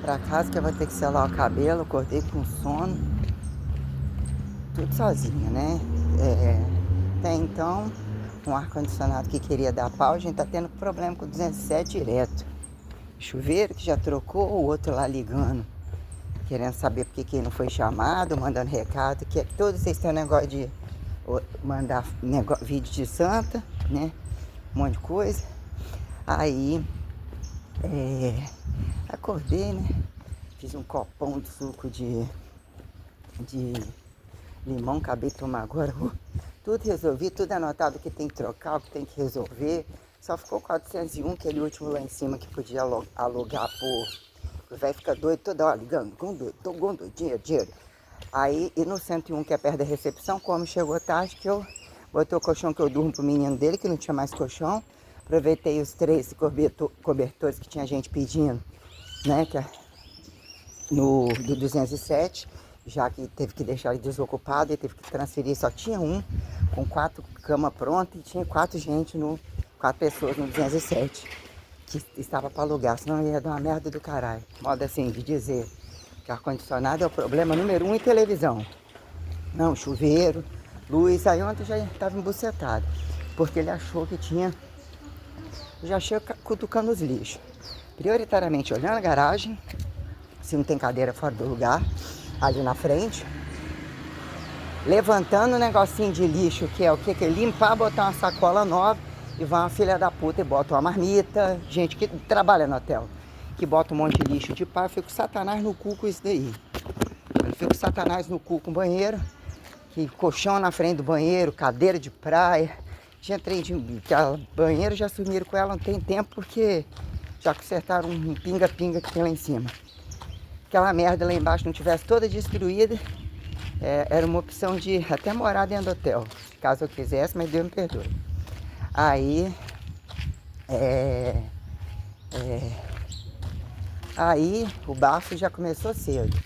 pra casa que eu vou ter que selar o cabelo. Acordei com sono. Tudo sozinha, né? Até então, um ar-condicionado que queria dar pau, a gente tá tendo problema com o 207 direto. Chuveiro que já trocou, o outro lá ligando, querendo saber por que não foi chamado, mandando recado, que todos vocês têm um negócio de mandar vídeo de santa, né? Um monte de coisa. Aí, acordei, né? Fiz um copão de suco de limão, acabei de tomar agora. Tudo resolvi, tudo anotado que tem que trocar, o que tem que resolver. Só ficou 401, aquele último lá em cima que podia alugar por... O velho fica doido toda hora ligando, com doido, dinheiro. Aí, e no 101, que é perto da recepção, como chegou tarde, que eu botei o colchão que eu durmo pro menino dele, que não tinha mais colchão. Aproveitei os 3 cobertores que tinha gente pedindo, né, que é do 207, já que teve que deixar ele desocupado e teve que transferir, só tinha um, com 4 camas prontas e tinha 4 pessoas no 207, que estava para alugar, senão ia dar uma merda do caralho. Modo assim, de dizer que ar-condicionado é o problema número 1 em televisão. Não, chuveiro, luz, aí ontem eu já estava embucetado, porque ele achou que tinha, eu já achei cutucando os lixos. Prioritariamente olhando a garagem, se não tem cadeira fora do lugar, ali na frente. Levantando um negocinho de lixo, que é o que? Que é limpar, botar uma sacola nova e vai uma filha da puta e bota uma marmita. Gente que trabalha no hotel, que bota um monte de lixo de pá, eu fico satanás no cu com isso daí. Eu fico satanás no cu com o banheiro, que colchão na frente do banheiro, cadeira de praia. Já entrei de banheiro, já sumiram com ela não tem tempo, porque já consertaram um pinga-pinga que tem lá em cima. Aquela merda lá embaixo não tivesse toda destruída, era uma opção de até morar dentro do hotel, caso eu quisesse, mas Deus me perdoe. Aí, aí o bafo já começou cedo.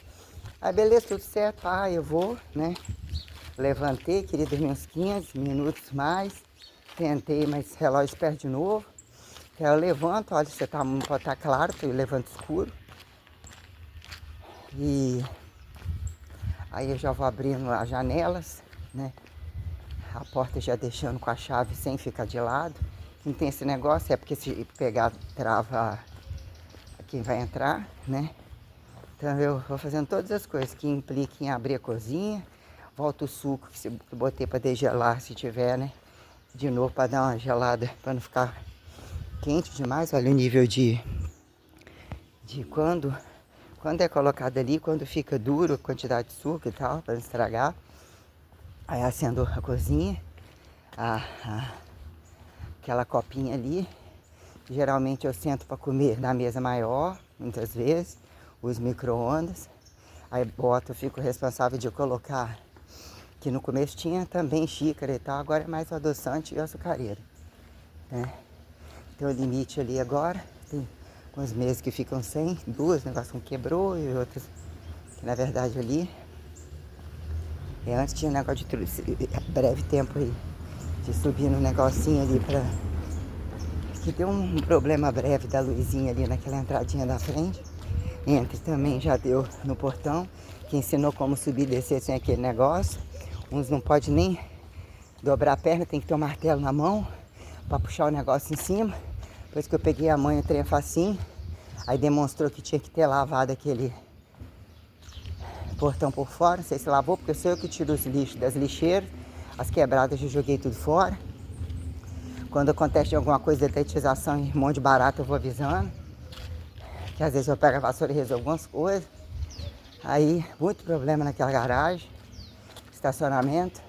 Aí beleza, tudo certo, eu vou, né? Levantei, queria dormir uns 15 minutos mais, tentei, mas o relógio perde de novo. Aí eu levanto, olha, você pode estar claro, eu levanto escuro. E aí eu já vou abrindo as janelas, né? A porta já deixando com a chave sem ficar de lado. Não tem esse negócio, é porque se pegar trava quem vai entrar, né? Então eu vou fazendo todas as coisas que impliquem em abrir a cozinha. Volto o suco que eu botei para degelar, se tiver, né? De novo para dar uma gelada, para não ficar quente demais. Olha o nível de quando é colocado ali, quando fica duro, a quantidade de suco e tal, para não estragar. Aí acendo a cozinha, aquela copinha ali. Geralmente eu sento para comer na mesa maior, muitas vezes, os micro-ondas. Aí boto, eu fico responsável de colocar, que no começo tinha também xícara e tal, agora é mais o adoçante e o açucareiro, né? Tem o limite ali agora, tem uns meses que ficam sem, duas, o negócio quebrou e outras que na verdade ali, antes tinha um negócio de breve tempo aí, de subir no negocinho ali pra, que deu um problema breve da luzinha ali naquela entradinha da frente, entre também já deu no portão, que ensinou como subir e descer sem aquele negócio, uns não pode nem dobrar a perna, tem que ter um martelo na mão pra puxar o negócio em cima. Depois que eu peguei a mãe, o trem facinho. Aí demonstrou que tinha que ter lavado aquele portão por fora. Não sei se lavou, porque eu sei que tiro os lixos das lixeiras. As quebradas eu joguei tudo fora. Quando acontece alguma coisa de detetização e um monte de barata, eu vou avisando. Que às vezes eu pego a vassoura e resolvo algumas coisas. Aí, muito problema naquela garagem. Estacionamento.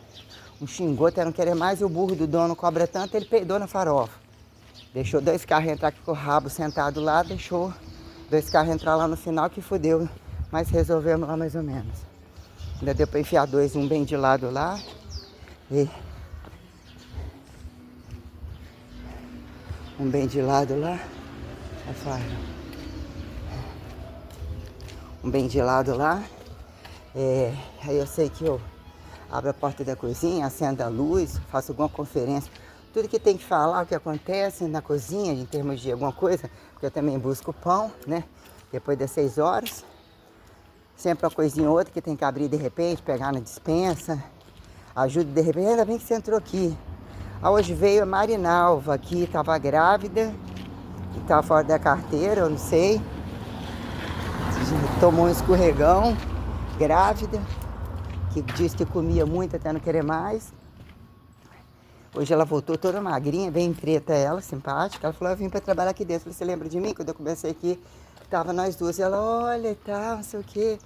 Um xingou até não querer mais e o burro do dono cobra tanto, ele peidou na farofa. Deixou 2 carros entrar com o rabo sentado lá, deixou 2 carros entrar lá no final que fudeu. Mas resolvemos lá mais ou menos. Ainda deu pra enfiar 2, um bem de lado lá. E um bem de lado lá. Um bem de lado lá. Aí eu sei que eu abro a porta da cozinha, acendo a luz, faço alguma conferência. Tudo que tem que falar, o que acontece na cozinha, em termos de alguma coisa, porque eu também busco pão, né? depois das 6 horas. Sempre uma coisinha ou outra que tem que abrir de repente, pegar na despensa. Ajuda de repente, ainda bem que você entrou aqui. Hoje veio a Marinalva aqui, estava grávida, e estava fora da carteira, eu não sei. Tomou um escorregão, grávida, que disse que comia muito até não querer mais. Hoje ela voltou toda magrinha, bem preta ela, simpática. Ela falou, eu vim para trabalhar aqui dentro. Eu falei, você lembra de mim? Quando eu comecei aqui, tava nós duas. E ela, olha e tal, não sei o quê.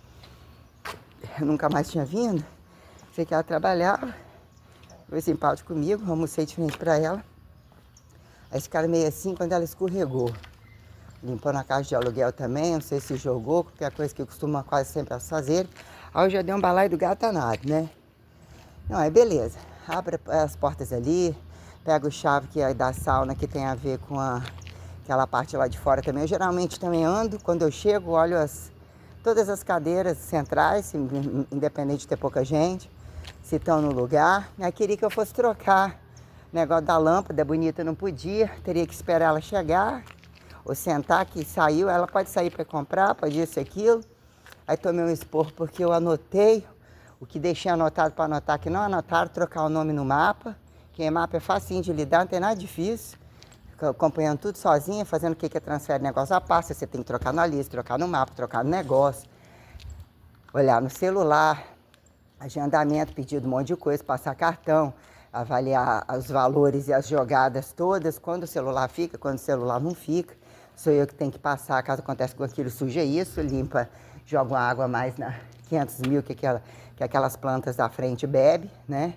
Eu nunca mais tinha vindo. Sei que ela trabalhava. Foi simpática comigo, almocei de frente para ela. Aí ficaram meio assim quando ela escorregou. Limpando a casa de aluguel também, não sei se jogou, qualquer coisa que costuma quase sempre elas fazerem. Aí eu já dei um balaio do gato danado, né? Não, aí beleza. Abre as portas ali, pega o chave que é da sauna que tem a ver com aquela parte lá de fora também. Eu geralmente também ando, quando eu chego, olho todas as cadeiras centrais, independente de ter pouca gente, se estão no lugar. Aí queria que eu fosse trocar o negócio da lâmpada, bonita não podia, teria que esperar ela chegar, ou sentar que saiu, ela pode sair para comprar, pode isso e aquilo. Aí tomei um esporro porque eu anotei o que deixei anotado para anotar, que não anotaram, trocar o nome no mapa, que mapa é facinho de lidar, não tem nada difícil. Acompanhando tudo sozinha, fazendo o que é transfere negócio a pasta, você tem que trocar na lista, trocar no mapa, trocar no negócio, olhar no celular, agendamento, pedido um monte de coisa, passar cartão, avaliar os valores e as jogadas todas, quando o celular fica, quando o celular não fica. Sou eu que tenho que passar, caso aconteça com aquilo, suja isso, limpa, joga uma água a mais na 500 mil que aquelas plantas da frente bebe, né?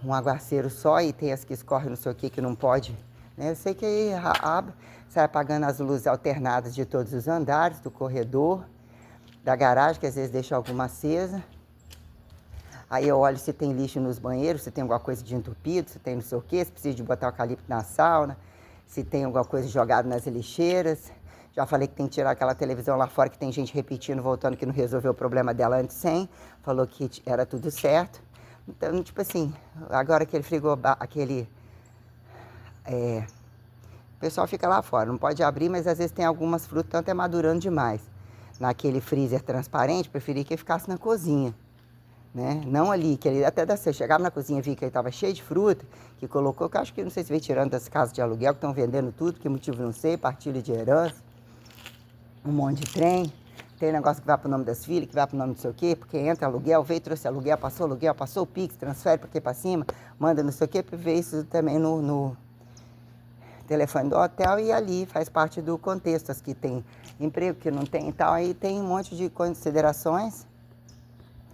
Um aguaceiro só e tem as que escorrem não sei o que não pode, né? Eu sei que aí sai apagando as luzes alternadas de todos os andares, do corredor, da garagem, que às vezes deixa alguma acesa. Aí eu olho se tem lixo nos banheiros, se tem alguma coisa de entupido, se tem não sei o que, se precisa de botar eucalipto na sauna, se tem alguma coisa jogada nas lixeiras. Já falei que tem que tirar aquela televisão lá fora, que tem gente repetindo, voltando, que não resolveu o problema dela antes sem. Falou que era tudo certo. Então, tipo assim, agora aquele frigobar, o pessoal fica lá fora, não pode abrir, mas às vezes tem algumas frutas, tanto é madurando demais. Naquele freezer transparente, preferi que ele ficasse na cozinha. Né? Não ali, que ele até você chegava na cozinha, vi que ele estava cheio de fruta, que colocou, que eu acho que não sei se veio tirando das casas de aluguel, que estão vendendo tudo, que motivo não sei, partilha de herança, um monte de trem, tem negócio que vai pro nome das filhas, que vai pro nome não sei o quê, porque entra aluguel, veio, trouxe aluguel, passou o Pix, transfere para aqui para cima, manda não sei o quê, para ver isso também no telefone do hotel e ali faz parte do contexto, as que tem emprego, que não tem e tal, aí tem um monte de considerações,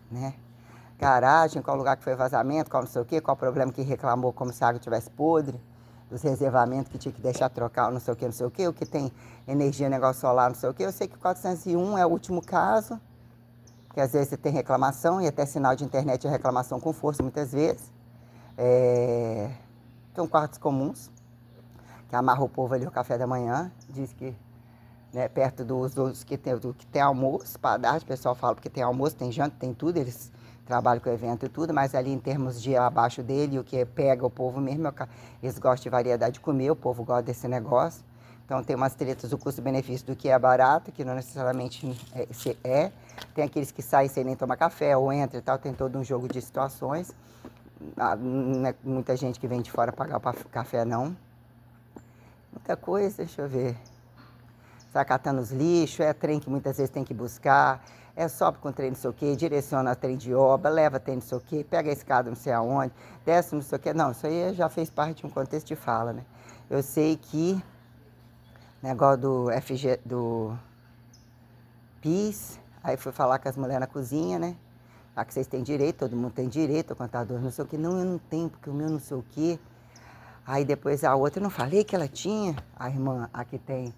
né? Garagem, qual lugar que foi vazamento, qual não sei o quê, qual problema que reclamou como se a água estivesse podre, dos reservamentos que tinha que deixar trocar, não sei o quê, o que tem energia, negócio solar, não sei o quê. Eu sei que o 401 é o último caso, que às vezes você tem reclamação, e até sinal de internet é reclamação com força, muitas vezes. São quartos comuns, que amarra o povo ali o café da manhã, diz que né, perto dos que tem almoço, para dar, o pessoal fala porque tem almoço, tem janta, tem tudo, eles trabalham com evento e tudo, mas ali em termos de abaixo dele, o que pega o povo mesmo, eles gostam de variedade de comer, o povo gosta desse negócio. Então tem umas tretas do custo-benefício do que é barato, que não necessariamente é. Tem aqueles que saem sem nem tomar café ou entra e tal, tem todo um jogo de situações. Não é muita gente que vem de fora pagar o café, não. Muita coisa, deixa eu ver. Sai catando os lixos, é trem que muitas vezes tem que buscar, sobe com trem não sei o quê, direciona trem de obra, leva trem não sei o quê, pega a escada não sei aonde, desce não sei o quê. Não, isso aí já fez parte de um contexto de fala, né? Eu sei que negócio do do PIS, aí fui falar com as mulheres na cozinha, né? Ah, que vocês têm direito, todo mundo tem direito, o contador não sei o quê. Não, eu não tenho, porque o meu não sei o quê. Aí depois a outra, eu não falei que ela tinha, a irmã, a que tem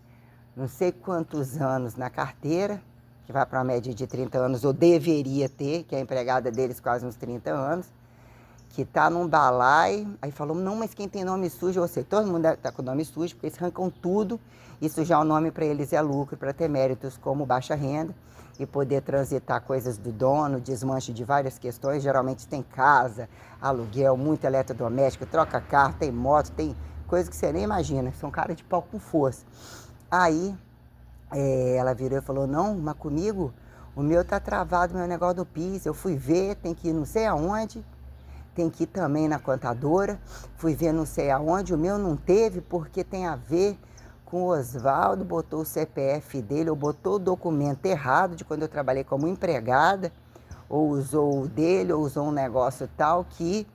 não sei quantos anos na carteira, que vai para uma média de 30 anos, ou deveria ter, que é a empregada deles quase uns 30 anos, que está num balaio, aí falou, não, mas quem tem nome sujo, eu sei, todo mundo está com nome sujo, porque eles arrancam tudo, e sujar o nome para eles é lucro, para ter méritos como baixa renda, e poder transitar coisas do dono, desmanche de várias questões, geralmente tem casa, aluguel, muito eletrodoméstico, troca carro, tem moto, tem coisa que você nem imagina, são caras de pau com força. Aí ela virou e falou, não, mas comigo o meu tá travado, meu negócio do PIS. Eu fui ver, tem que ir não sei aonde, tem que ir também na contadora. Fui ver não sei aonde, o meu não teve porque tem a ver com o Oswaldo, botou o CPF dele, ou botou o documento errado de quando eu trabalhei como empregada, ou usou o dele, ou usou um negócio tal que,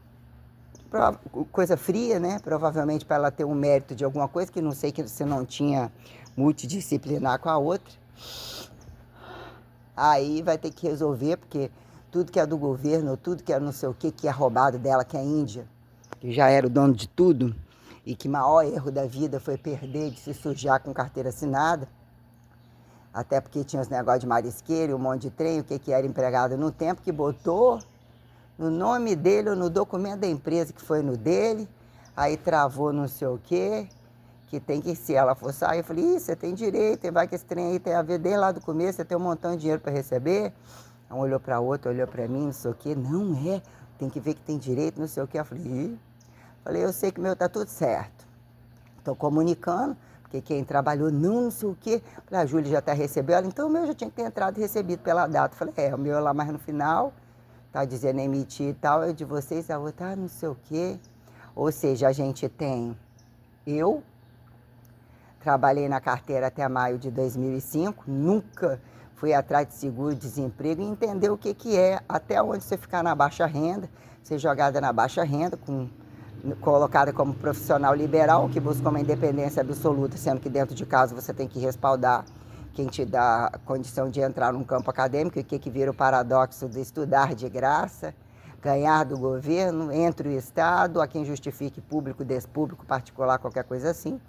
coisa fria, né? Provavelmente para ela ter um mérito de alguma coisa, que não sei que você não tinha multidisciplinar com a outra. Aí vai ter que resolver, porque tudo que é do governo, tudo que é não sei o que é roubado dela, que é a Índia, que já era o dono de tudo, e que o maior erro da vida foi perder de se sujar com carteira assinada, até porque tinha os negócios de marisqueiro, um monte de trem, o que era empregado no tempo, que botou no nome dele ou no documento da empresa que foi no dele, aí travou não sei o quê, que tem que, se ela for sair, eu falei, ih, você tem direito, vai que esse trem aí tem a ver desde lá do começo, você tem um montão de dinheiro para receber. Um olhou para outro, olhou para mim, não sei o quê, não é, tem que ver que tem direito, não sei o quê. Eu falei, ih. Falei, eu sei que o meu tá tudo certo. Estou comunicando, porque quem trabalhou não sei o quê. Falei, a Júlia já até recebeu, ela, então o meu já tinha que ter entrado e recebido pela data. Falei, o meu é lá mais no final, tá dizendo emitir e tal, é de vocês, a outra, não sei o quê. Ou seja, a gente tem, eu trabalhei na carteira até maio de 2005, nunca fui atrás de seguro-desemprego e entender o que é, até onde você ficar na baixa renda, ser jogada na baixa renda, colocada como profissional liberal, que busca uma independência absoluta, sendo que dentro de casa você tem que respaldar quem te dá a condição de entrar num campo acadêmico, e que vira o paradoxo de estudar de graça, ganhar do governo, entre o Estado, a quem justifique público, despúblico, particular, qualquer coisa assim.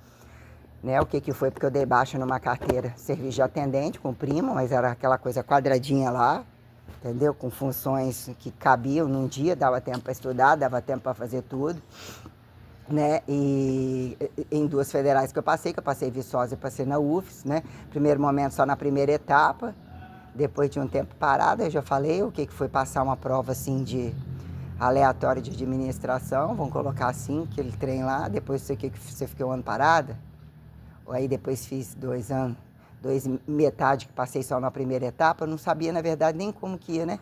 Né, o que foi, porque eu dei baixa numa carteira, serviço de atendente com prima, mas era aquela coisa quadradinha lá, entendeu? Com funções que cabiam num dia, dava tempo para estudar, dava tempo para fazer tudo, né? E em duas federais que eu passei Viçosa e passei na UFES, né? Primeiro momento só na primeira etapa, depois de um tempo parado, eu já falei o que foi passar uma prova assim de aleatória de administração, vamos colocar assim, aquele trem lá, depois sei que você ficou um ano parada. Aí depois fiz 2 anos, metade que passei só na primeira etapa, não sabia na verdade nem como que ia, né?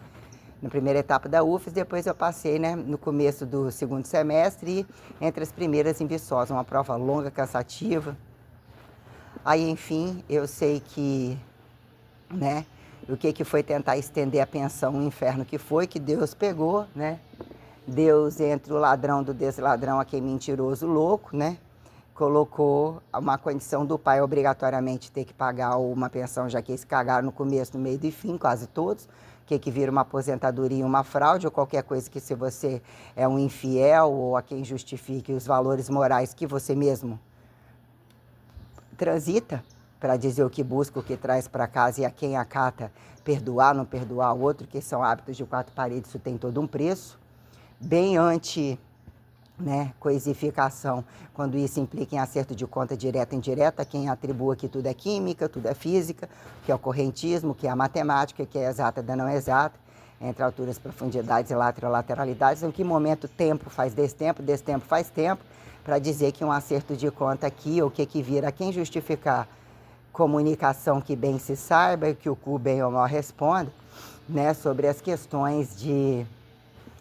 Na primeira etapa da UFES, depois eu passei, né, no começo do segundo semestre e entre as primeiras em Viçosa, uma prova longa, cansativa. Aí, enfim, eu sei que, né, o que foi tentar estender a pensão, o inferno que foi, que Deus pegou, né? Deus, entre o ladrão do desladrão, aquele mentiroso louco, né? Colocou uma condição do pai obrigatoriamente ter que pagar uma pensão, já que eles cagaram no começo, no meio e fim, quase todos, que vira uma aposentadoria e uma fraude, ou qualquer coisa que, se você é um infiel ou a quem justifique os valores morais que você mesmo transita, para dizer o que busca, o que traz para casa e a quem acata, perdoar, não perdoar o outro, que são hábitos de 4 paredes, isso tem todo um preço, bem anti, né, coisificação, quando isso implica em acerto de conta direta e indireta, quem atribua que tudo é química, tudo é física, que é o correntismo, que é a matemática, que é exata da não exata, entre alturas, profundidades e lateralidades, em que momento tempo faz destempo faz tempo, para dizer que um acerto de conta aqui, ou que vira, quem justificar comunicação que bem se saiba, e que o cu bem ou mal responda, né, sobre as questões de,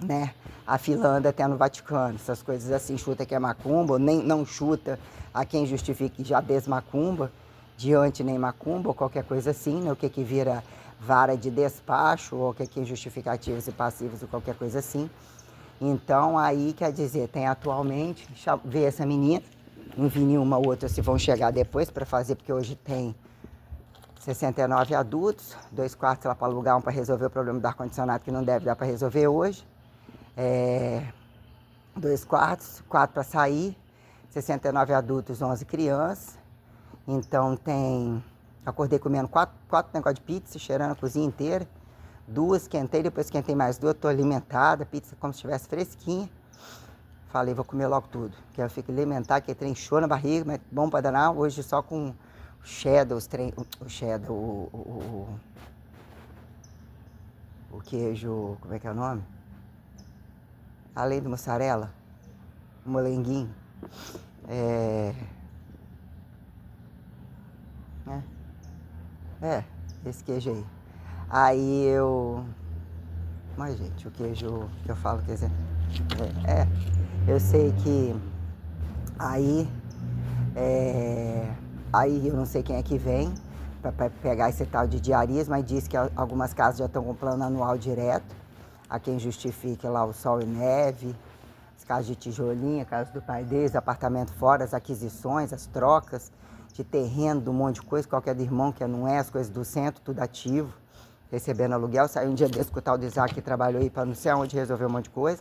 né, a filanda até no Vaticano, essas coisas assim, chuta que é macumba, ou nem, não chuta a quem justifique já desmacumba, diante nem macumba, ou qualquer coisa assim, né, o que vira vara de despacho, ou o que é justificativos e passivos, ou qualquer coisa assim. Então, aí, quer dizer, tem atualmente, ver essa menina, não vi nenhuma outra, se vão chegar depois para fazer, porque hoje tem 69 adultos, 2 quartos lá para alugar, um para resolver o problema do ar-condicionado, que não deve dar para resolver hoje. 2 quartos, 4 para sair, 69 adultos, 11 crianças. Então acordei comendo 4 negócios de pizza, cheirando a cozinha inteira. 2 quentei, depois quentei mais 2, tô alimentada, pizza como se estivesse fresquinha. Falei, vou comer logo tudo, que eu fico alimentar, que trem encheu na barriga, mas bom para danar. Hoje só com cheddar, o queijo, como é que é o nome? Além do mussarela, molenguinho, né? É, esse queijo aí. Aí eu... Mas, gente, o queijo que eu falo, quer dizer... eu sei que aí... Aí eu não sei quem é que vem para pegar esse tal de diarismo, mas diz que algumas casas já estão com plano anual direto. Há quem justifique lá o sol e neve, as casas de tijolinho, casa do pai deles, apartamento fora, as aquisições, as trocas de terreno, de um monte de coisa, qualquer do irmão que não é, as coisas do centro, tudo ativo, recebendo aluguel. Saiu um dia desse com o tal do Isaac que trabalhou aí para não sei onde resolver um monte de coisa,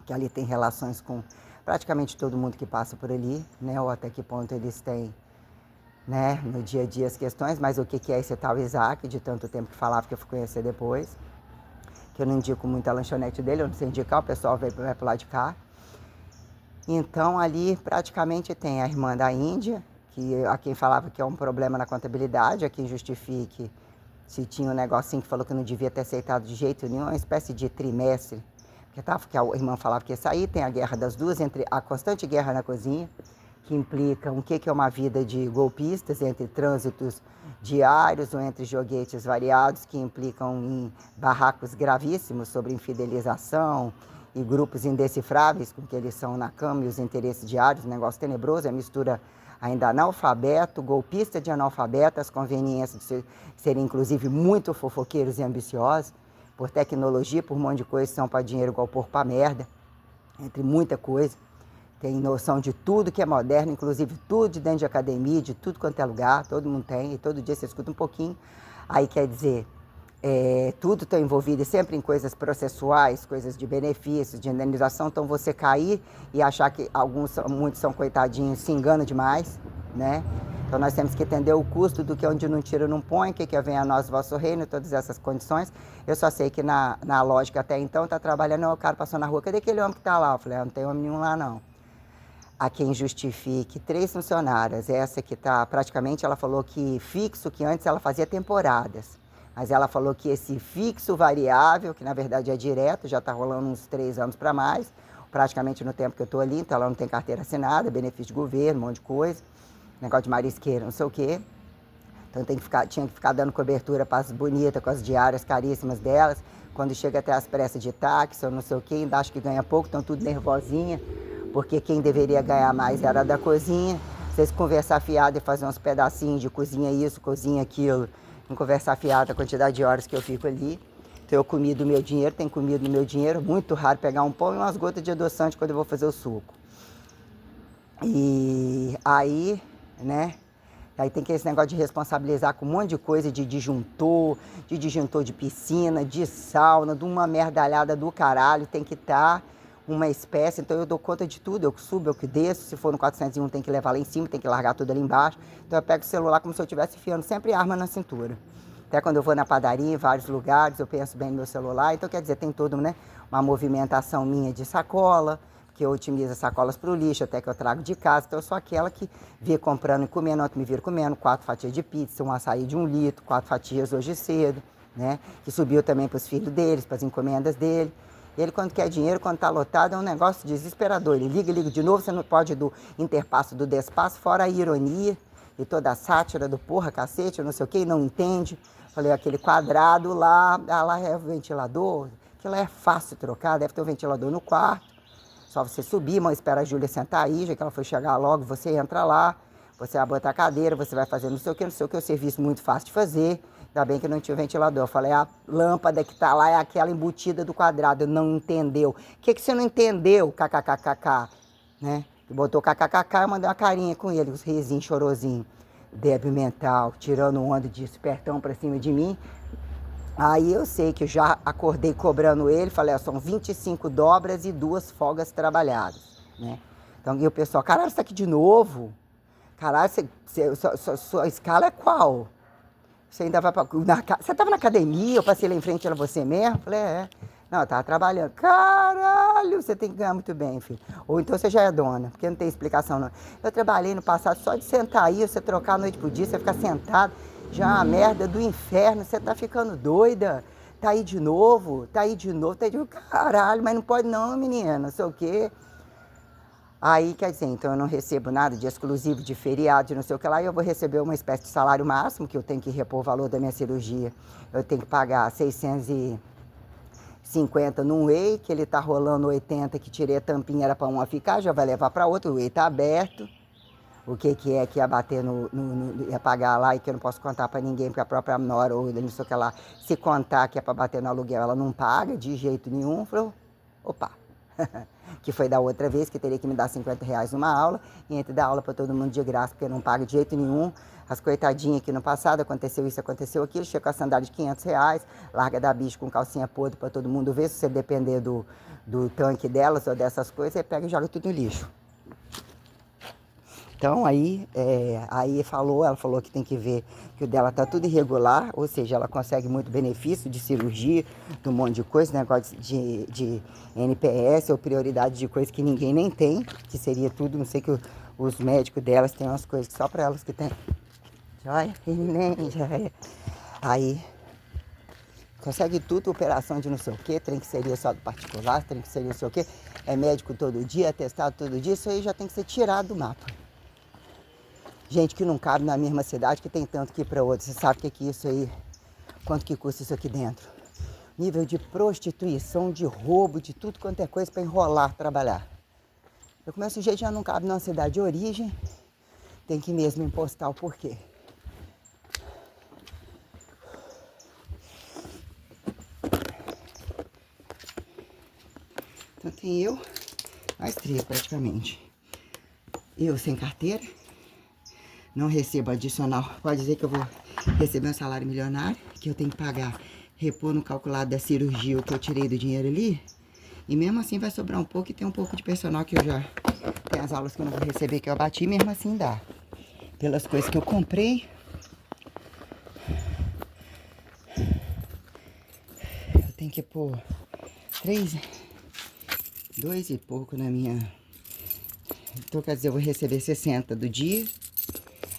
que ali tem relações com praticamente todo mundo que passa por ali, né? Ou até que ponto eles têm, né, no dia a dia as questões, mas o que é esse tal Isaac, de tanto tempo que falava, que eu fui conhecer depois, que eu não indico muito a lanchonete dele, eu não sei indicar, o pessoal vai pro lado de cá. Então ali praticamente tem a irmã da Índia, que a quem falava que é um problema na contabilidade, a quem justifique se tinha um negocinho que falou que não devia ter aceitado de jeito nenhum, uma espécie de trimestre, que a irmã falava que ia sair, tem a guerra das duas, entre a constante guerra na cozinha, que implica o que é uma vida de golpistas, entre trânsitos diários ou entre joguetes variados, que implicam em barracos gravíssimos sobre infidelização e grupos indecifráveis com que eles são na cama e os interesses diários, um negócio tenebroso, é a mistura ainda analfabeto, golpista de analfabeto, as conveniências de serem inclusive muito fofoqueiros e ambiciosos, por tecnologia, por um monte de coisa, são para dinheiro igual porco para merda, entre muita coisa. Tem noção de tudo que é moderno, inclusive tudo de dentro de academia, de tudo quanto é lugar, todo mundo tem, e todo dia você escuta um pouquinho. Aí quer dizer, tudo está envolvido sempre em coisas processuais, coisas de benefícios, de indenização, então você cair e achar que muitos são coitadinhos, se enganam demais, né? Então nós temos que entender o custo do que onde não tira não põe, que vem a nós, vosso reino, todas essas condições. Eu só sei que na lógica até então está trabalhando, o cara passou na rua, cadê aquele homem que está lá? Eu falei, não tem homem nenhum lá não. A quem justifique 3 funcionárias, essa que está praticamente, ela falou que fixo, que antes ela fazia temporadas, mas ela falou que esse fixo variável, que na verdade é direto, já está rolando uns 3 anos para mais, praticamente no tempo que eu estou ali, então ela não tem carteira assinada, benefício de governo, um monte de coisa, negócio de marisqueira, não sei o quê. Então tinha que ficar dando cobertura para as bonitas, com as diárias caríssimas delas, quando chega até as pressas de táxi, ou não sei o quê, ainda acho que ganha pouco, estão tudo nervosinha, porque quem deveria ganhar mais era da cozinha. Vocês conversar fiado e fazer uns pedacinhos de cozinha isso, cozinha aquilo, não conversar fiado a quantidade de horas que eu fico ali. Então eu comi do meu dinheiro, tenho comido do meu dinheiro, muito raro pegar um pão e umas gotas de adoçante quando eu vou fazer o suco. E aí, né, aí tem que esse negócio de responsabilizar com um monte de coisa, de disjuntor de piscina, de sauna, de uma merdalhada do caralho, tem que estar uma espécie, então eu dou conta de tudo, eu que subo, eu que desço, se for no 401 tem que levar lá em cima, tem que largar tudo ali embaixo, então eu pego o celular como se eu estivesse enfiando sempre arma na cintura. Até quando eu vou na padaria, em vários lugares, eu penso bem no meu celular, então quer dizer, tem toda, né, uma movimentação minha de sacola, que eu otimizo as sacolas para o lixo, até que eu trago de casa. Então eu sou aquela que via comprando e comendo, ontem me vira comendo 4 fatias de pizza, um açaí de 1 litro, 4 fatias hoje cedo, né? Que subiu também para os filhos deles, para as encomendas dele. Ele, quando quer dinheiro, quando está lotado, é um negócio desesperador. Ele liga de novo, você não pode do interpasso do despasso, fora a ironia e toda a sátira do porra, cacete, não sei o quê, e não entende. Falei, aquele quadrado lá, lá é o ventilador, que lá é fácil trocar, deve ter um ventilador no quarto. Só você subir, mãe, espera a Júlia sentar aí, já que ela foi chegar logo, você entra lá, você vai botar a cadeira, você vai fazer não sei o que, o serviço muito fácil de fazer. Ainda bem que não tinha ventilador. Eu falei, a lâmpada que tá lá é aquela embutida do quadrado, não entendeu. O que você não entendeu, kkkk, né? Que botou kkkk, eu mandei uma carinha com ele, os risinhos, chorosinho, débil mental, tirando onda de espertão pra cima de mim. Aí eu sei que eu já acordei cobrando ele, falei, são 25 dobras e 2 folgas trabalhadas, né? Então, e o pessoal, caralho, você tá aqui de novo? Caralho, sua escala é qual? Você ainda vai você tava na academia, eu passei lá em frente, era você mesmo? Falei, é. Não, eu tava trabalhando. Caralho, você tem que ganhar muito bem, filho. Ou então você já é dona, porque não tem explicação, não. Eu trabalhei no passado só de sentar aí, você trocar a noite pro dia, você ficar sentado. Já é uma merda do inferno, você tá ficando doida. Tá aí de novo, tá aí de novo. Caralho, mas não pode não, menina, não sei o quê. Aí, quer dizer, então eu não recebo nada de exclusivo, de feriado, de não sei o que lá, e eu vou receber uma espécie de salário máximo, que eu tenho que repor o valor da minha cirurgia. Eu tenho que pagar 650 num whey, que ele tá rolando 80, que tirei a tampinha, era para uma ficar, já vai levar para outra, o whey tá aberto. O que é que ia bater ia pagar lá e que eu não posso contar para ninguém, porque a própria nora ou não sei o que lá, se contar que é para bater no aluguel, ela não paga de jeito nenhum. Falou, opa, que foi da outra vez, que teria que me dar 50 reais numa aula, e entre dar aula para todo mundo de graça, porque não paga de jeito nenhum. As coitadinhas que no passado aconteceu isso, aconteceu aquilo, chega com a sandália de 500 reais, larga da bicho com calcinha podre para todo mundo ver, se você depender do tanque delas ou dessas coisas, você pega e joga tudo no lixo. Então aí ela falou que tem que ver que o dela tá tudo irregular, ou seja, ela consegue muito benefício de cirurgia, de um monte de coisa, negócio de NPS ou prioridade de coisa que ninguém nem tem, que seria tudo, não sei que os médicos delas têm umas coisas só para elas que tem. Joia, nem joia. Aí consegue tudo, operação de não sei o que, trem que seria só do particular, trem que seria não sei o que, é médico todo dia, atestado todo dia, isso aí já tem que ser tirado do mapa. Gente que não cabe na mesma cidade, que tem tanto que ir para outra. Você sabe o que é isso aí? Quanto que custa isso aqui dentro? Nível de prostituição, de roubo, de tudo quanto é coisa para enrolar, trabalhar. Eu começo, o jeito já não cabe numa cidade de origem, tem que mesmo impostar o porquê. Então tem eu, mais 3 praticamente. Eu sem carteira, não recebo adicional. Pode dizer que eu vou receber um salário milionário, que eu tenho que pagar, repor no calculado da cirurgia o que eu tirei do dinheiro ali. E mesmo assim vai sobrar um pouco e tem um pouco de personal que eu já... Tem as aulas que eu não vou receber que eu bati, mesmo assim dá. Pelas coisas que eu comprei. Eu tenho que pôr 2 e pouco na minha... Então quer dizer, eu vou receber 60 do dia.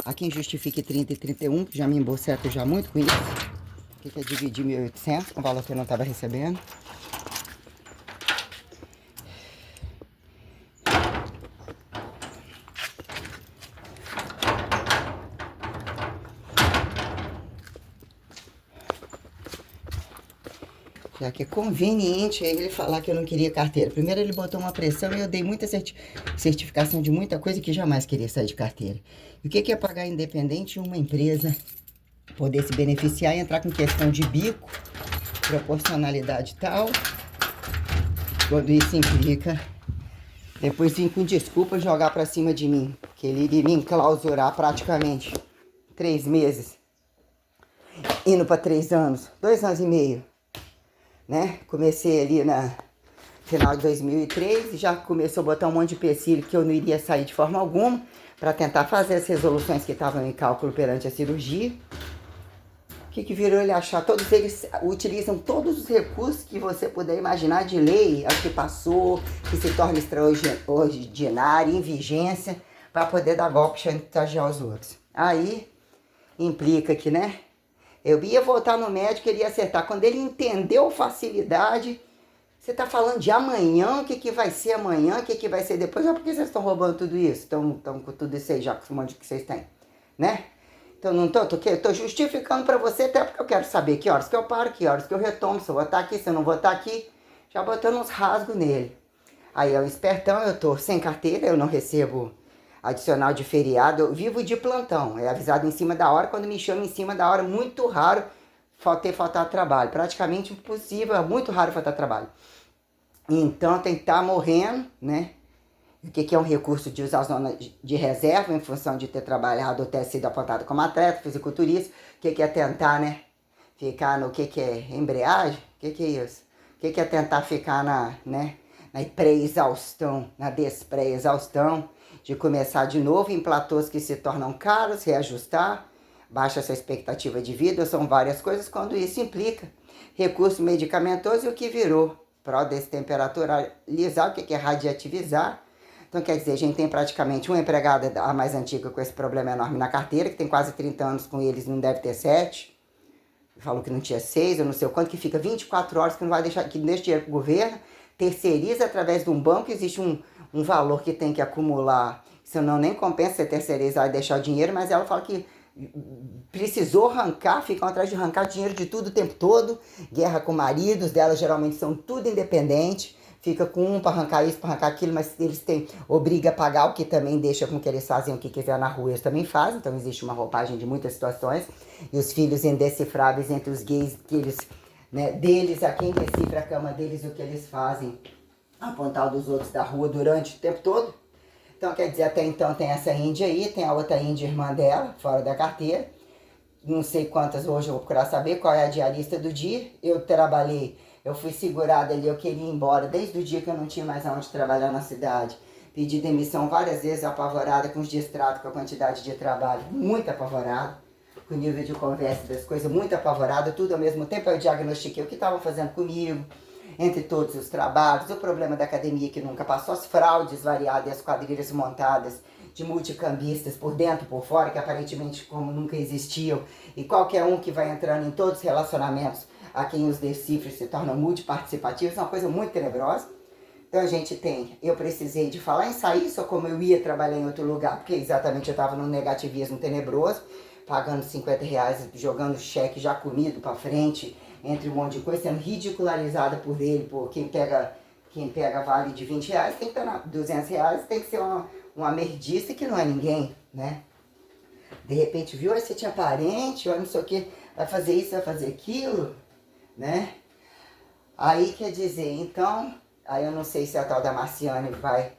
Há quem justifique 30 e 31, que já me emboceto já muito com isso. O que é dividir 1.800 com o valor que eu não estava recebendo. Já que é conveniente ele falar que eu não queria carteira. Primeiro ele botou uma pressão e eu dei muita certificação de muita coisa que jamais queria sair de carteira. E o que é pagar independente em uma empresa, poder se beneficiar e entrar com questão de bico, proporcionalidade tal, quando isso implica depois vir com desculpa jogar pra cima de mim, que ele iria me enclausurar praticamente 3 meses, indo pra 3 anos, 2 anos e meio. Né? Comecei ali na final de 2003 e já começou a botar um monte de empecilho que eu não iria sair de forma alguma para tentar fazer as resoluções que estavam em cálculo perante a cirurgia. O que virou ele achar? Todos eles utilizam todos os recursos que você puder imaginar de lei, ao que passou, que se torna extraordinário, em vigência, para poder dar golpe e chantagear os outros. Aí implica que, né? Eu ia voltar no médico, ele ia acertar. Quando ele entendeu facilidade, você tá falando de amanhã, o que vai ser amanhã, o que vai ser depois. Já por que vocês estão roubando tudo isso? Estão com tudo isso aí já, com o monte que vocês têm, né? Então não tô justificando para você, até porque eu quero saber que horas que eu paro, que horas que eu retomo, se eu vou estar aqui, se eu não vou estar aqui. Já botando uns rasgos nele. Aí é um espertão, eu tô sem carteira, eu não recebo adicional de feriado, eu vivo de plantão, é avisado em cima da hora, quando me chamam em cima da hora, muito raro faltar trabalho, praticamente impossível, é muito raro faltar trabalho. Então tem que estar morrendo, né? O que é um recurso de usar a zona de reserva em função de ter trabalhado ou ter sido apontado como atleta, fisiculturista, o que é tentar, né? Ficar no que é embreagem, o que é isso? O que é tentar ficar na pré-exaustão, na despré-exaustão, de começar de novo em platôs que se tornam caros, reajustar, baixa sua expectativa de vida, são várias coisas, quando isso implica recurso medicamentoso e o que virou pró-destemperaturalizar, o que é radiativizar. Então, quer dizer, a gente tem praticamente uma empregada, a mais antiga, com esse problema enorme na carteira, que tem quase 30 anos com eles, não deve ter 7. Falou que não tinha 6, eu não sei o quanto, que fica 24 horas, que não vai deixar, que não deixa dinheiro pro governo. terceiriza através de um banco, existe um valor que tem que acumular, senão nem compensa você terceirizar e deixar o dinheiro, mas ela fala que precisou arrancar, ficam atrás de arrancar dinheiro de tudo o tempo todo, guerra com maridos dela, geralmente são tudo independente, fica com um para arrancar isso, para arrancar aquilo, mas eles têm, obriga a pagar, o que também deixa com que eles fazem o que quiser na rua, eles também fazem, então existe uma roupagem de muitas situações, e os filhos indecifráveis entre os gays, que eles, né, deles, a quem decifra a cama deles, o que eles fazem, apontar dos outros da rua durante o tempo todo. Então, quer dizer, até então tem essa índia aí, tem a outra índia irmã dela, fora da carteira. Não sei quantas hoje, eu vou procurar saber qual é a diarista do dia. Eu trabalhei, eu fui segurada ali, eu queria ir embora desde o dia que eu não tinha mais aonde trabalhar na cidade. Pedi demissão várias vezes, apavorada com os distratos, com a quantidade de trabalho, muito apavorada, com o nível de conversa das coisas, muito apavorada, tudo ao mesmo tempo. Eu diagnostiquei o que estavam fazendo comigo, entre todos os trabalhos, o problema da academia que nunca passou, as fraudes variadas e as quadrilhas montadas de multicambistas por dentro e por fora, que aparentemente como nunca existiam, e qualquer um que vai entrando em todos os relacionamentos a quem os decifra se tornam multiparticipativos, é uma coisa muito tenebrosa. Então a gente tem, eu precisei de falar em sair, só como eu ia trabalhar em outro lugar, porque exatamente eu estava num negativismo tenebroso, pagando R$ 50, jogando cheque já comido para frente, entre um monte de coisa, sendo ridicularizada por ele, por quem pega vale de R$ 20, tem que estar R$ 200, tem que ser uma merdice que não é ninguém, né? De repente, viu, aí você tinha parente, olha não sei o que, vai fazer isso, vai fazer aquilo, né? Aí quer dizer, então, aí eu não sei se a tal da Marciane vai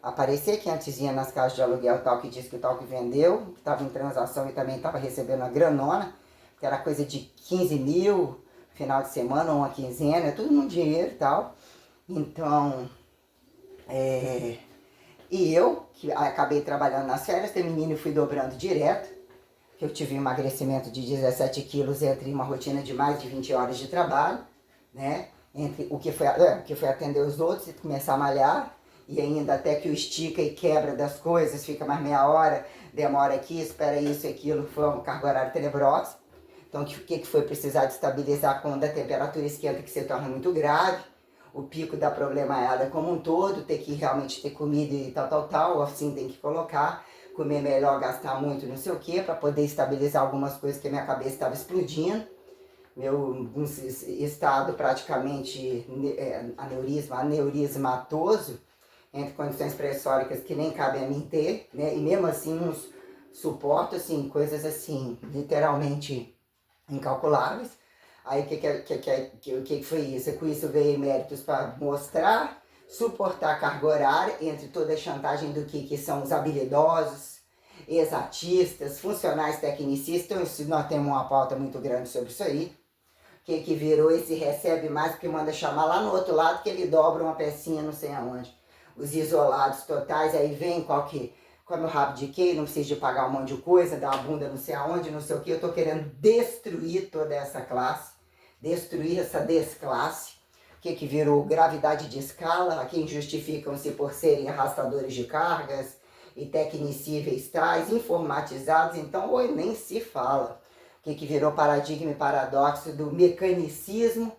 aparecer, que antes ia nas casas de aluguel tal, que disse que o tal que vendeu, que estava em transação e também estava recebendo a granona, que era coisa de 15 mil, final de semana, ou uma quinzena, tudo no dinheiro e tal. Então, e eu, que acabei trabalhando nas férias, terminei e fui dobrando direto, que eu tive um emagrecimento de 17 quilos entre uma rotina de mais de 20 horas de trabalho, né? Entre o que foi atender os outros e começar a malhar, e ainda até que o estica e quebra das coisas, fica mais meia hora, demora aqui, espera isso e aquilo, foi uma carga horária tenebrosa. Então, o que foi precisar de estabilizar quando a temperatura esquenta, que se torna muito grave, o pico da problemaiada como um todo, ter que realmente ter comida e tal, assim tem que colocar, comer melhor, gastar muito, não sei o que, para poder estabilizar algumas coisas que a minha cabeça estava explodindo. Meu estado praticamente aneurismatoso, entre condições pressóricas que nem cabe a mim ter, né? E mesmo assim uns suporto, assim, coisas assim, literalmente incalculáveis. Aí o que foi isso? Com isso veio méritos para mostrar, suportar a carga horária, entre toda a chantagem do que são os habilidosos, exatistas, funcionais tecnicistas. Então nós temos uma pauta muito grande sobre isso aí. Que virou esse recebe mais porque manda chamar lá no outro lado, que ele dobra uma pecinha não sei aonde. Os isolados totais, aí vem come o rabo de quem, não precisa de pagar um monte de coisa, dá a bunda não sei aonde, não sei o que. Eu tô querendo destruir toda essa classe, destruir essa desclasse, que virou gravidade de escala, a quem justificam-se por serem arrastadores de cargas e tecnicíveis tais, informatizados, então oi, nem se fala. Que virou paradigma e paradoxo do mecanicismo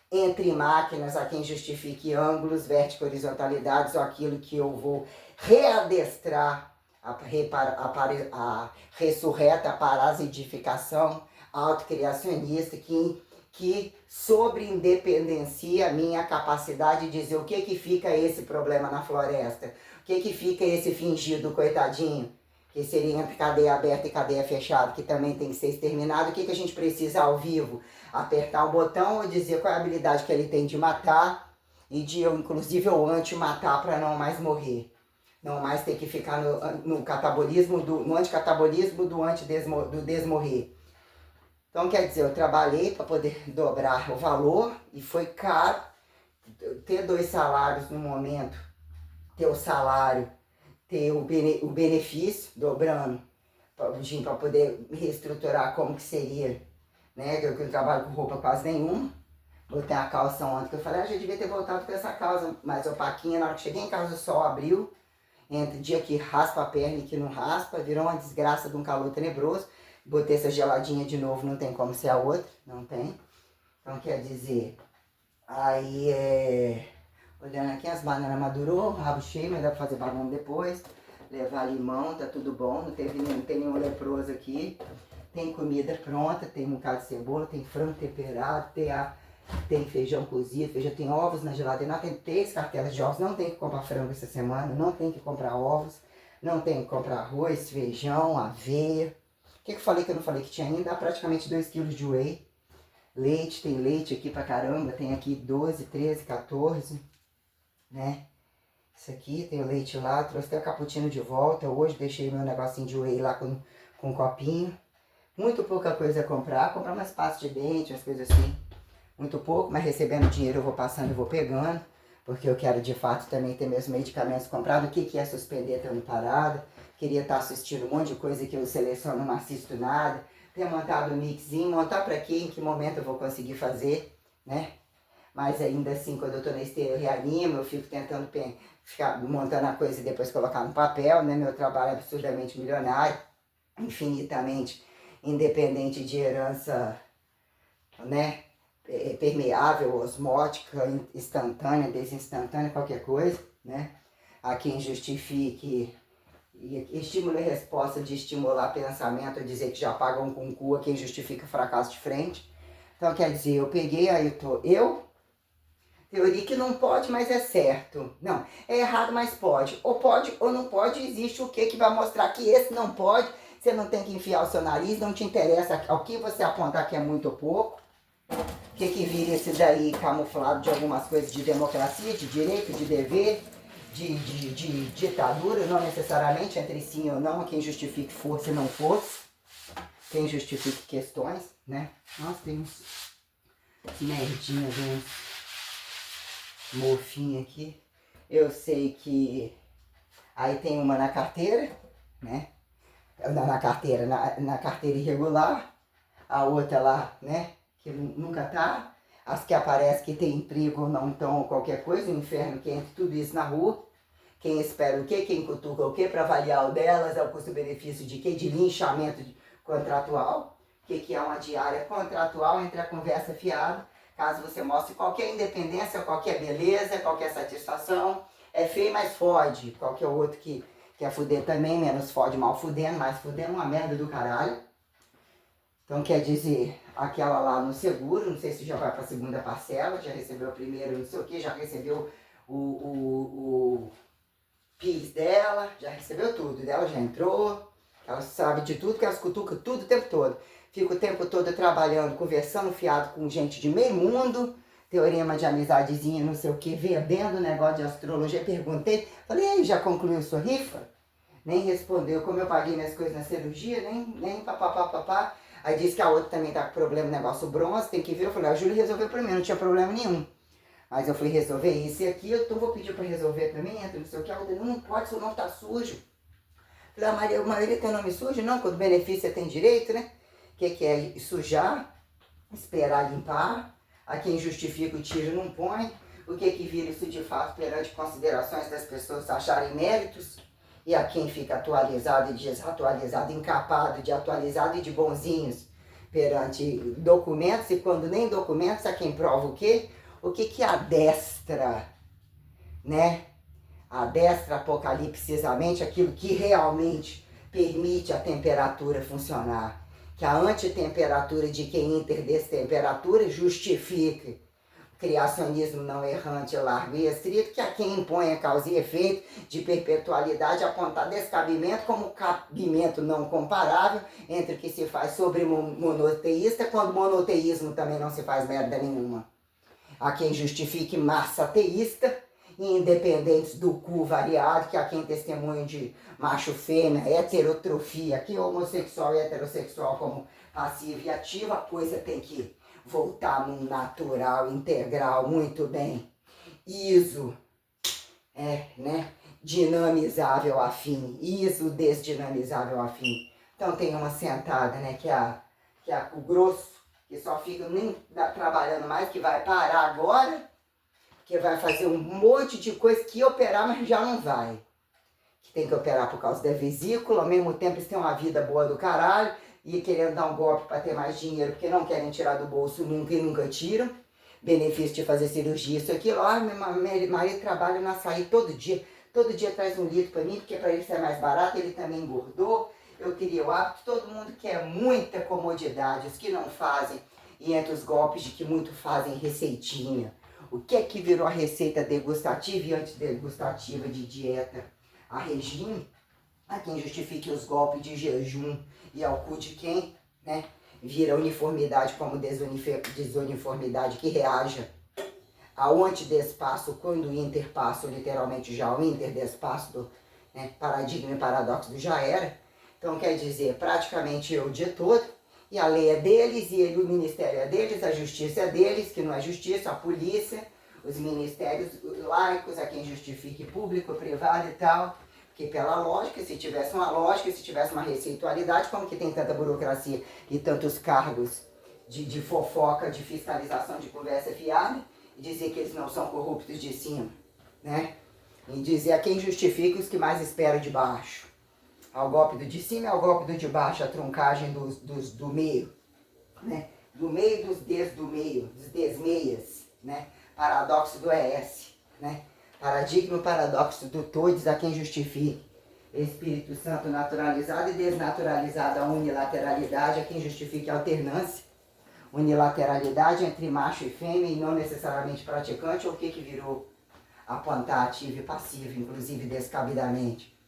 entre máquinas, a quem justifique ângulos, vertico-horizontalidades, ou aquilo que eu vou readestrar a ressurreta parasitificação autocriacionista, que sobreindependencia a minha capacidade de dizer o que fica esse problema na floresta, o que fica esse fingido coitadinho, que seria entre cadeia aberta e cadeia fechada, que também tem que ser exterminado. O que a gente precisa ao vivo? Apertar um botão ou dizer qual é a habilidade que ele tem de matar e de eu, inclusive, eu anti-matar para não mais morrer. Não mais ter que ficar no catabolismo, no anticatabolismo do desmorrer. Então, quer dizer, eu trabalhei para poder dobrar o valor e foi caro ter 2 salários no momento, ter o salário, ter o benefício dobrando, para poder reestruturar como que seria, né? Eu trabalho com roupa quase nenhuma, botei a calça ontem, que eu falei, já devia ter voltado com essa calça mais opaquinha. Na hora que cheguei em casa o sol abriu, entre dia que raspa a perna e que não raspa, virou uma desgraça de um calor tenebroso. Botei essa geladinha de novo, não tem como ser a outra, não tem. Então quer dizer, aí Olhando aqui, as bananas madurou, rabo cheio, mas dá pra fazer banana depois. Levar limão, tá tudo bom, não tem nenhum leproso aqui. Tem comida pronta, tem um bocado de cebola, tem frango temperado, tem feijão cozido, tem ovos na geladeira, tem 3 cartelas de ovos, não tem que comprar frango essa semana, não tem que comprar ovos, não tem que comprar arroz, feijão, aveia. O que eu falei que eu não falei que tinha ainda? Dá praticamente 2 quilos de whey. Leite, tem leite aqui pra caramba, tem aqui 12, 13, 14, né? Isso aqui, tem o leite lá, trouxe até o cappuccino de volta, hoje deixei meu negocinho de whey lá com um copinho. Muito pouca coisa a comprar umas pastas de dente, umas coisas assim. Muito pouco, mas recebendo dinheiro eu vou passando e vou pegando, porque eu quero de fato também ter meus medicamentos comprados. O que é suspender estando parada? Queria estar assistindo um monte de coisa que eu seleciono, não assisto nada. Ter montado um mixinho, montar para quê, em que momento eu vou conseguir fazer, né? Mas ainda assim, quando eu tô na esteira, eu reanimo, eu fico tentando ficar montando a coisa e depois colocar no papel, né? Meu trabalho é absurdamente milionário, infinitamente independente de herança, né? Permeável, osmótica, instantânea, desinstantânea, qualquer coisa, né? Há quem justifique estímulo e resposta de estimular pensamento, dizer que já pagam com cu, a quem justifica fracasso de frente. Então, quer dizer, eu peguei, aí teoria que não pode, mas é certo. Não, é errado, mas pode. Ou pode ou não pode, existe o que vai mostrar que esse não pode, você não tem que enfiar o seu nariz, não te interessa ao que você apontar que é muito ou pouco. O que vira esse daí camuflado de algumas coisas de democracia, de direito, de dever, de ditadura, não necessariamente entre sim ou não, quem justifique força e não força, quem justifique questões, né? Nossa, tem uns merdinhas, uns mofinhos aqui. Eu sei que aí tem uma na carteira, né? Na carteira irregular, a outra lá, né? Que nunca tá, as que aparecem que tem emprego ou não estão, qualquer coisa, o inferno que entra tudo isso na rua. Quem espera o quê? Quem cutuca o quê? Para avaliar o delas, é o custo-benefício de quê? De linchamento contratual. O que é uma diária contratual entre a conversa fiada? Caso você mostre qualquer independência, qualquer beleza, qualquer satisfação, é feio, mas fode. Qualquer outro que quer fuder também, menos fode, mal fudendo, mais fudendo, uma merda do caralho. Então, quer dizer, aquela lá no seguro, não sei se já vai para a segunda parcela, já recebeu o primeiro, não sei o que, já recebeu o PIS dela, já recebeu tudo, dela já entrou, ela sabe de tudo, que ela cutuca tudo o tempo todo. Fica o tempo todo trabalhando, conversando fiado com gente de meio mundo, teorema de amizadezinha, não sei o que, bebendo negócio de astrologia, perguntei, falei, e aí, já concluiu sua rifa? Nem respondeu, como eu paguei minhas coisas na cirurgia, nem papapá. Aí disse que a outra também tá com problema, negócio bronze, tem que vir. Eu falei, a Júlia resolveu pra mim, não tinha problema nenhum. Mas eu fui resolver isso e aquilo, então vou pedir pra resolver também, entra, não sei o que. A outra, não pode, seu nome tá sujo. Eu falei, Maria tem nome sujo? Não, quando benefício você tem direito, né? O que é sujar, esperar limpar, a quem justifica o tiro não põe. O que vira isso de fato perante considerações das pessoas acharem méritos? E a quem fica atualizado e desatualizado, incapado de atualizado e de bonzinhos perante documentos, e quando nem documentos, a quem prova o quê? O que adestra, né? Adestra apocalipsisamente aquilo que realmente permite a temperatura funcionar. Que a antitemperatura de quem interdestemperatura justifique criacionismo não errante, largo e estrito, que a quem impõe a causa e efeito de perpetualidade apontar descabimento como cabimento não comparável entre o que se faz sobre monoteísta, quando monoteísmo também não se faz merda nenhuma. A quem justifique massa ateísta, independentes do cu variado, que a quem testemunho de macho fêmea, heterotrofia, que homossexual e heterossexual como passivo e ativo, a coisa tem que voltar num natural, integral, muito bem. ISO, né? Dinamizável afim. ISO desdinamizável afim. Então tem uma sentada, né? Que é o grosso, que só fica nem trabalhando mais, que vai parar agora, que vai fazer um monte de coisa que operar, mas já não vai. Que tem que operar por causa da vesícula, ao mesmo tempo eles têm uma vida boa do caralho, e querendo dar um golpe para ter mais dinheiro, porque não querem tirar do bolso nunca e nunca tiram. benefício de fazer cirurgia, isso, aquilo. Meu marido trabalha no açaí todo dia traz 1 litro para mim, porque para ele ser mais barato, ele também engordou. Eu queria o hábito, todo mundo quer muita comodidade, os que não fazem, e entre os golpes de que muito fazem receitinha. O que é que virou a receita degustativa e antidegustativa de dieta? A regime, a quem justifique os golpes de jejum e ao cu de quem, né, vira uniformidade como desuniformidade que reaja ao antidespaço quando o interpasso, literalmente já o interdespaço do, né, paradigma e paradoxo do já era. Então quer dizer, praticamente eu o dia todo, e a lei é deles, e o ministério é deles, a justiça é deles, que não é justiça, a polícia, os ministérios laicos, a quem justifique público, privado e tal. Porque pela lógica, se tivesse uma lógica, se tivesse uma receitualidade, como que tem tanta burocracia e tantos cargos de fofoca, de fiscalização, de conversa fiada, e dizer que eles não são corruptos de cima, né? E dizer a quem justifica os que mais esperam de baixo. Ao golpe do de cima e ao golpe do de baixo, a truncagem do meio, né? Do meio dos do meio, dos desmeias, né? Paradoxo do ES, né? Paradigma paradoxo do todes a quem justifique. Espírito Santo naturalizado e desnaturalizado a unilateralidade a quem justifique a alternância. Unilateralidade entre macho e fêmea e não necessariamente praticante, ou o que virou? Apontar ativo e passivo, inclusive descabidamente.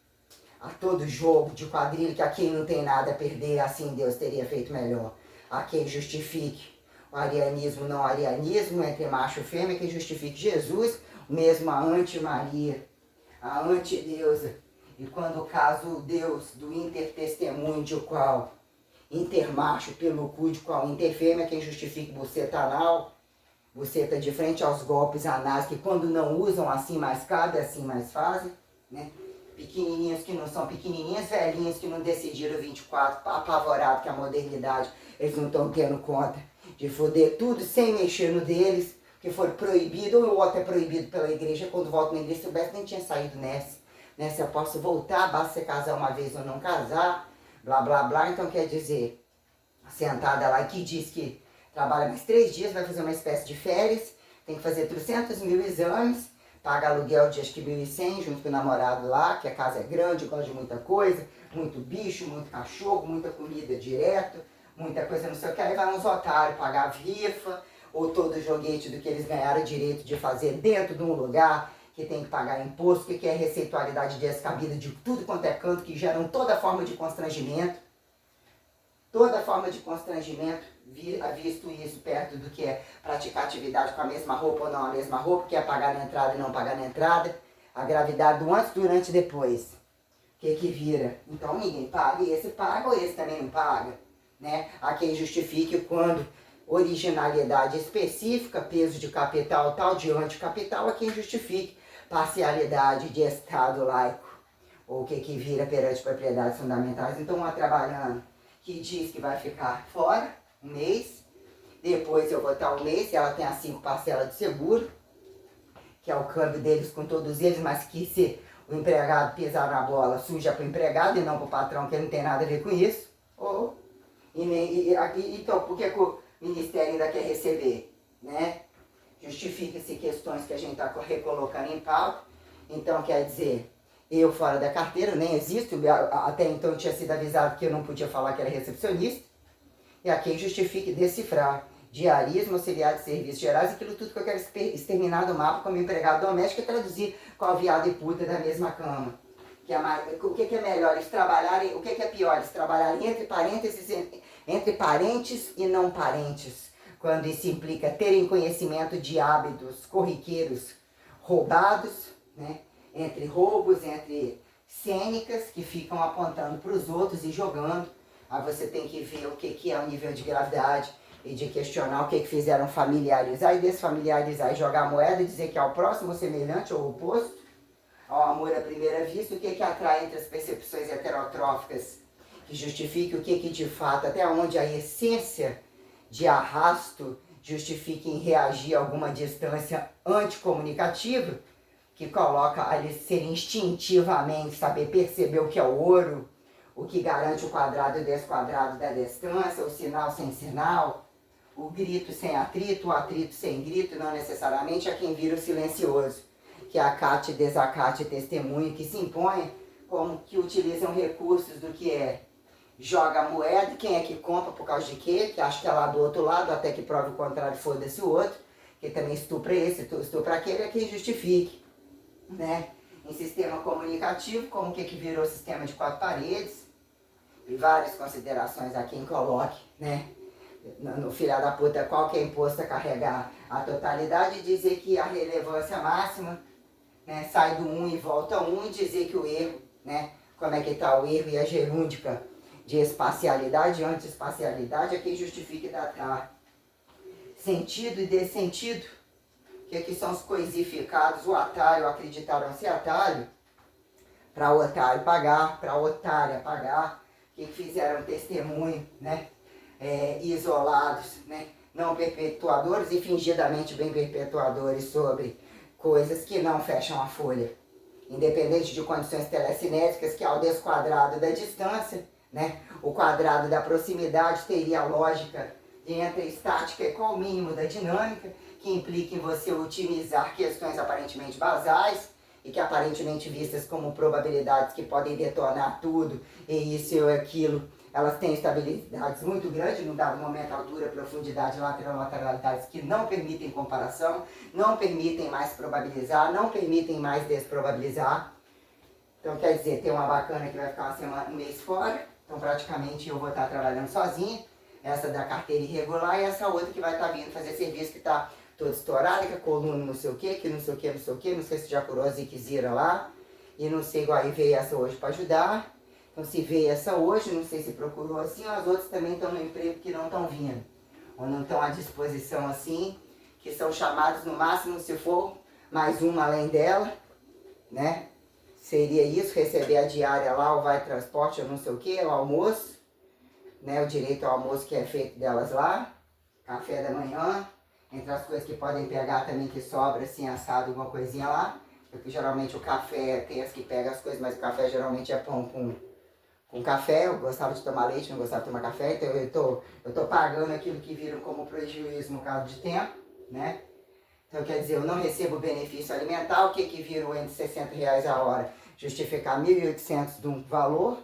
A todo jogo de quadrilha que a quem não tem nada a perder, assim Deus teria feito melhor. A quem justifique o arianismo, não arianismo, entre macho e fêmea, que justifique Jesus, mesmo a anti-Maria, a antideusa. E quando o caso Deus do intertestemunho de qual intermacho pelo cu de qual interfêmea, quem justifique buceta anal, buceta de frente aos golpes anais, que quando não usam assim mais cabe, assim mais fazem, né? Pequenininhos que não são pequenininhos, velhinhos que não decidiram 24, apavorado que a modernidade, eles não estão tendo conta de foder tudo sem mexer no deles, que for proibido, ou outro é proibido pela igreja, quando volto na igreja, se soubesse nem tinha saído nessa, né? Se eu posso voltar, basta você casar uma vez ou não casar, blá blá blá. Então quer dizer, sentada lá que diz que trabalha mais 3 dias, vai fazer uma espécie de férias, tem que fazer 300 mil exames, paga aluguel de acho que 1.100 junto com o namorado lá, que a casa é grande, gosta de muita coisa, muito bicho, muito cachorro, muita comida direto, muita coisa não sei o que. Aí vai uns otários pagar rifa, ou todo joguete do que eles ganharam direito de fazer dentro de um lugar que tem que pagar imposto, que é receitualidade descabida de tudo quanto é canto, que geram toda forma de constrangimento. Toda forma de constrangimento, visto isso perto do que é praticar atividade com a mesma roupa ou não a mesma roupa, que é pagar na entrada e não pagar na entrada, a gravidade do antes, durante e depois. O que vira? Então ninguém paga, e esse paga ou esse também não paga, né? Há quem justifique quando originalidade específica, peso de capital tal, de anticapital, há quem justifique parcialidade de Estado laico, ou o que vira perante propriedades fundamentais. Então, uma trabalhando que diz que vai ficar fora 1 mês, depois eu vou estar 1 mês, e ela tem as 5 parcelas de seguro, que é o câmbio deles com todos eles, mas que se o empregado pisar na bola, suja para o empregado e não para o patrão, que não tem nada a ver com isso. Então, por que o Ministério ainda quer receber, né? Justifica-se questões que a gente está recolocando em pauta. Então, quer dizer, eu fora da carteira, nem existo, até então eu tinha sido avisado que eu não podia falar que era recepcionista. E a quem justifique decifrar diarismo, auxiliar de serviços gerais, aquilo tudo que eu quero exterminar do mapa como empregado doméstico e traduzir qual viado e puta da mesma cama. O que é melhor, eles trabalharem, o que é pior, eles trabalharem entre parentes e não parentes, quando isso implica terem conhecimento de hábitos corriqueiros roubados, né? Entre roubos, entre cênicas que ficam apontando para os outros e jogando. Aí você tem que ver o que é o nível de gravidade e de questionar o que fizeram familiarizar e desfamiliarizar e jogar a moeda e dizer que é o próximo semelhante ou oposto ao amor à primeira vista, o que atrai entre as percepções heterotróficas, que justifique o que de fato, até onde a essência de arrasto justifique em reagir a alguma distância anticomunicativa, que coloca ali ser instintivamente, saber perceber o que é o ouro, o que garante o quadrado e o desquadrado da distância, o sinal sem sinal, o grito sem atrito, o atrito sem grito, não necessariamente é quem vira o silencioso, que acate, desacate, testemunho, que se impõe como que utilizam recursos do que é joga a moeda, quem é que compra por causa de quê, que acha que é lá do outro lado, até que prove o contrário, foda-se o outro, que também estupra esse, estupra aquele, é quem justifique, né? Em sistema comunicativo, como o que virou o sistema de 4 paredes, e várias considerações a quem coloque, né? No filha da puta, qual que é imposto a carregar a totalidade e dizer que a relevância máxima, né, sai do 1 e volta a 1 e dizer que o erro, né, como é que está o erro e a gerúndica de espacialidade, anti-espacialidade, é quem justifica datar sentido e dessentido, que são os coisificados, o atalho, acreditaram ser atalho, para o otário pagar, para a otária pagar, que fizeram testemunho, né, isolados, né, não perpetuadores e fingidamente bem perpetuadores sobre coisas que não fecham a folha, independente de condições telecinéticas, que ao desquadrado da distância, né, o quadrado da proximidade teria a lógica entre estática e qual o mínimo da dinâmica, que implica em você otimizar questões aparentemente basais, e que aparentemente vistas como probabilidades que podem detonar tudo, e isso e aquilo, elas têm estabilidades muito grandes, num dado momento, altura, profundidade, lateralidades que não permitem comparação, não permitem mais probabilizar, não permitem mais desprobabilizar. Então, quer dizer, tem uma bacana que vai ficar uma semana, um mês fora, então praticamente eu vou estar trabalhando sozinha, essa da carteira irregular e essa outra que vai estar vindo fazer serviço que está toda estourada, que a coluna não sei o que não sei o que, não sei o que, não sei se já curou a ziquezira lá, e não sei igual aí veio essa hoje para ajudar. Então se veio essa hoje, não sei se procurou assim, as outras também estão no emprego que não estão vindo, ou não estão à disposição assim, que são chamados no máximo se for mais uma além dela, né? Seria isso, receber a diária lá, ou vai transporte, ou não sei o que, o almoço, né? O direito ao almoço que é feito delas lá, café da manhã, entre as coisas que podem pegar também que sobra, assim, assado, alguma coisinha lá, porque geralmente o café, tem as que pegam as coisas, mas o café geralmente é pão com café, eu gostava de tomar leite, não gostava de tomar café, então eu tô pagando aquilo que viram como prejuízo no caso de tempo, né? Então quer dizer, eu não recebo benefício alimentar, o que virou entre R$60 a hora? Justificar 1.800 de um valor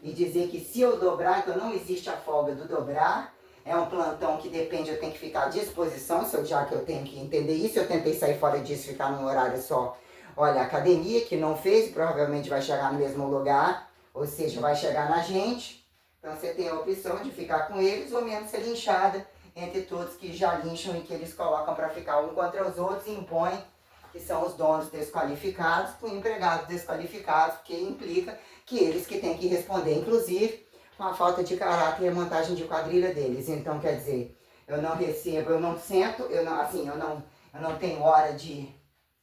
e dizer que se eu dobrar, então não existe a folga do dobrar, é um plantão que depende, eu tenho que ficar à disposição, já que eu tenho que entender isso, eu tentei sair fora disso, ficar num horário só. Olha, a academia que não fez, provavelmente vai chegar no mesmo lugar, ou seja, vai chegar na gente, então você tem a opção de ficar com eles ou mesmo ser linchada entre todos que já lincham e que eles colocam para ficar um contra os outros e impõem que são os donos desqualificados com empregados desqualificados, porque implica que eles que têm que responder, inclusive, com a falta de caráter e a montagem de quadrilha deles. Então, quer dizer, eu não recebo, eu não sento, eu não tenho hora de...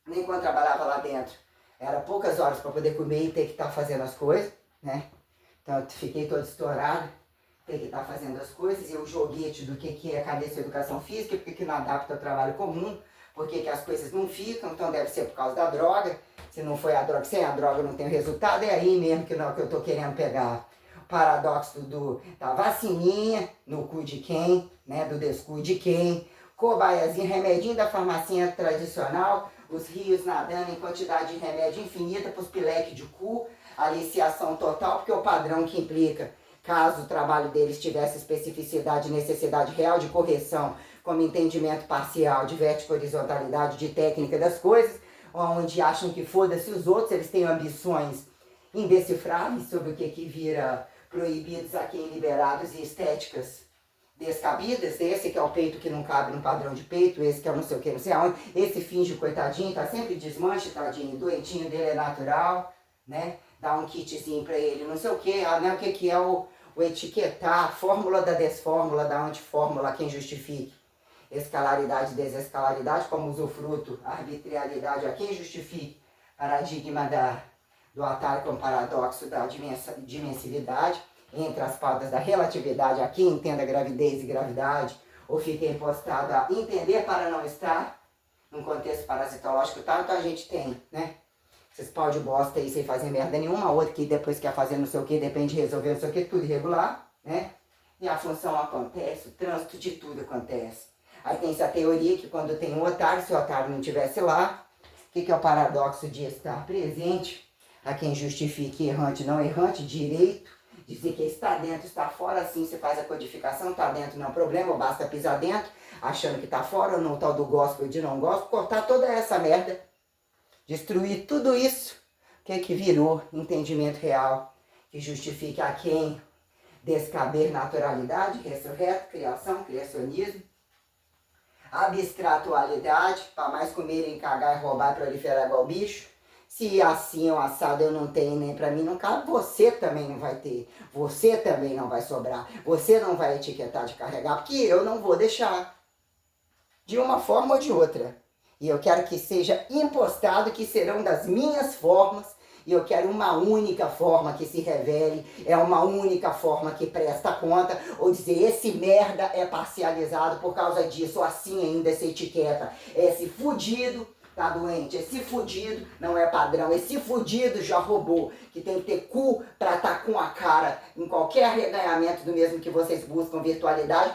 Nem quando trabalhava lá dentro, era poucas horas para poder comer e ter que estar fazendo as coisas, né? Então, eu fiquei toda estourada, ter que estar fazendo as coisas, e o joguete do que é cadê sua educação física, porque que não adapta ao trabalho comum, porque que as coisas não ficam, então deve ser por causa da droga. Se não foi a droga, sem a droga não tem o resultado, é aí mesmo que eu estou querendo pegar. Paradoxo da vacininha no cu de quem, né, do descuide de quem, cobaiazinho, remedinho da farmacinha tradicional, os rios nadando em quantidade de remédio infinita para os pileques de cu, aliciação total, porque o padrão que implica, caso o trabalho deles tivesse especificidade e necessidade real de correção, como entendimento parcial de vertical horizontalidade, de técnica das coisas, onde acham que foda-se os outros, eles têm ambições indecifráveis sobre o que vira proibidos aqui em liberados e estéticas descabidas, esse que é o peito que não cabe no padrão de peito, esse que é o não sei o que, não sei aonde, esse finge coitadinho, tá sempre desmanche, tadinho, doentinho dele é natural, né? Dá um kitzinho pra ele, não sei o que, né? O que é o etiquetar, a fórmula da desfórmula, da antifórmula, quem justifique. Escalaridade e desescalaridade, como usufruto, arbitrariedade, a quem justifique. Paradigma do atalho com paradoxo da dimensividade, entre as pautas da relatividade, a quem entenda gravidez e gravidade, ou fica impostado a entender para não estar, num contexto parasitológico tal, então a gente tem, né? Esses pau de bosta aí sem fazer merda nenhuma, outra que depois quer fazer não sei o que, depende de resolver não sei o que, tudo irregular, né? E a função acontece, o trânsito de tudo acontece. Aí tem essa teoria que quando tem um otário, se o otário não estivesse lá, o que é o paradoxo de estar presente? A quem justifique errante, não errante, direito, dizer que está dentro, está fora, assim você faz a codificação, está dentro não é um problema, basta pisar dentro, achando que está fora, ou no tal do gospel de não gospel, cortar toda essa merda, destruir tudo isso, que virou entendimento real, que justifica a quem descaber naturalidade, ressurreto, criação, criacionismo, abstratualidade, para mais comerem, cagar e roubar e proliferar igual bicho. Se assim ou assado eu não tenho nem para mim não cabe, você também não vai ter. Você também não vai sobrar. Você não vai etiquetar de carregar, porque eu não vou deixar. De uma forma ou de outra. E eu quero que seja impostado que serão das minhas formas. E eu quero uma única forma que se revele, é uma única forma que presta conta, ou dizer, esse merda é parcializado por causa disso, ou assim ainda essa etiqueta. Esse fudido tá doente, esse fudido não é padrão, esse fudido já roubou, que tem que ter cu pra estar com a cara em qualquer reganhamento do mesmo que vocês buscam virtualidade,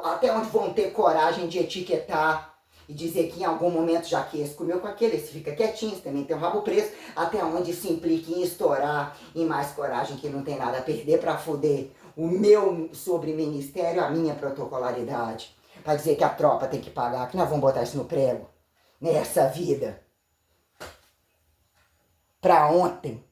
até onde vão ter coragem de etiquetar e dizer que em algum momento já que esse comeu com aquele, esse fica quietinho, esse também tem o rabo preso, até onde isso implica em estourar, em mais coragem que não tem nada a perder para foder o meu sobre-ministério, a minha protocolaridade, para dizer que a tropa tem que pagar, que nós vamos botar isso no prego, nessa vida, para ontem.